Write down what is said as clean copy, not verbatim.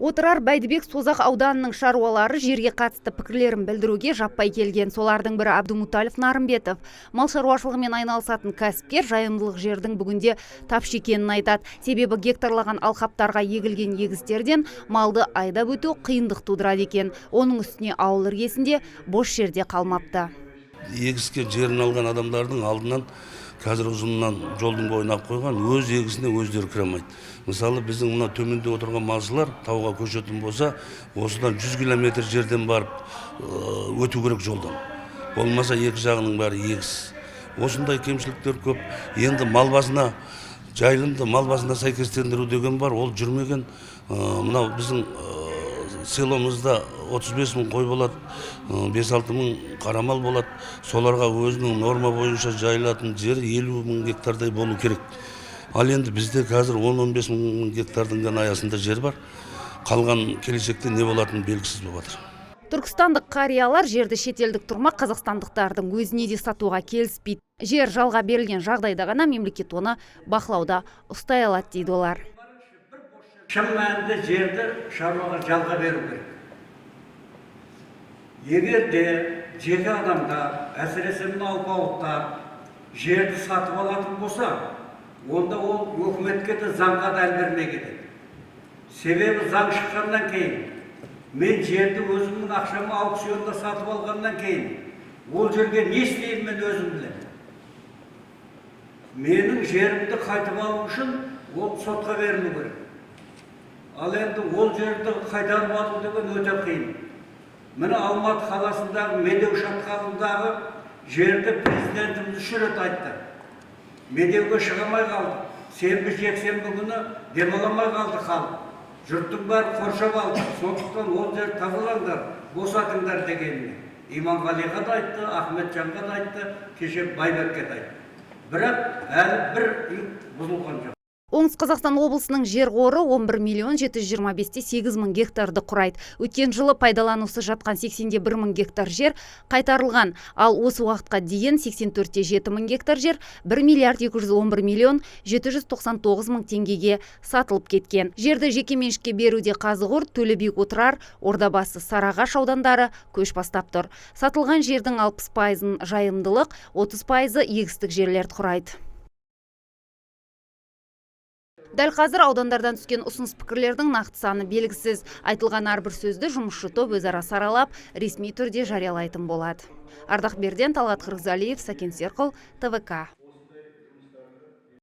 Отырар Бәйдібек Созақ ауданының шаруалары жерге қатысты пікірлерін білдіруге жаппай келген. Солардың бірі Абдумуталов Нарымбетов. Мал шаруашылығымен айналысатын кәсіпкер жайымдылық жердің бүгінде тапшы екенін айтады. Себебі гектарлаған алқаптарға егілген егістерден малды айдап өту қиындық тудырады екен. Оның үстіне ауыл іргесінде бос жерде қалмапты. Егіске жерін алған адамдардың алдынан қазір ұзыннан жолдың бойына қойған, өз егісіне өздері кіре алмайды. Мысалы, біздің мына төменде отырған малшылар тауға көшетін болса, осыдан 100 километр жерден барып өту керек жолдан. Болмаса екі жағының бәрі егіс. Осындай кемшіліктер көп. Енді мал басына жайылымды мал басына сәйкестендіру деген бар, ол жүрмеген. Мынау біздің селомызда 35 мың қой болады, 5-6 мың қарамал болады. Соларға өзінің норма бойынша жайылатын жері 50 мың гектардай болу керек. Ал енді бізде қазір 10-15 мың гектардың ғана аясында жер бар. Қалған келешекте не болатыны белгісіз болып жатыр. Түркістандық қариялар жерді шетелдік тұрмақ қазақстандықтардың өзіне де сатуға келіспейді. Жер жалға берілген жағдайда ғана мемлекет оны бақылауда ұстай алады дейді олар. Шын мәнінде жерді шаруаға жалға беру керек. Егер де жеке адамдар, әсіресе алпауыттар жерді сатып алатын болса, онда ол өкіметке де заңға дәл бермей кетеді. Себебі заң шыққаннан кейін, мен жерді өзімнің ақшамы аукционда сатып алғаннан кейін, ол жерге не істеймін мен өзім білемін. Менің жерімді қайтып алу үшін ол сотқа берілу керек. Ал енді ол жерді қайтарып алу деген өте қиын. Міне Алматы қаласындағы Медеу шатқалындағы жерді президентіміз 3 рет айтты. Медеуге шығамай қалды. Сенбі жексенбі күні демаламай қалды халық. Жұрттың бәрі қоршап алды. Сондықтан ол жерді тазалаңдар, босатыңдар дегеніне. Иманғалиға да айтты, Ахметжанға да айтты, кеше Байбекке де айтты. Бірақ әлі бір үй бұзылған жоқ. Оңтүстік Қазақстан облысының жер қоры 11 миллион 725-те 8 мың гектарды құрайды. Өткен жылы пайдаланусыз жатқан 81 мың гектар жер қайтарылған, ал осы уақытқа дейін 84-те 7 мың гектар жер 1 миллиард 211 миллион 799 мың теңгеге сатылып кеткен. Жерді жеке меншікке беруде Қазығұрт, Төлебек, Отырар, Ордабасы, Сарыағаш аудандары көш бастап тұр. Сатылған жердің 60%-ын жайымдылық, 30%-ы егістік жерлерді құрайды. Дәл қазір аудандардан түскен ұсыныс пікірлердің нақты саны белгісіз. Айтылған әрбір сөзді жұмысшы топ өзара саралап, ресми түрде жариялайтын болады. Ардақ Берден, Талғат Қырғызалиев, Сәкен Серқұл, ТВК.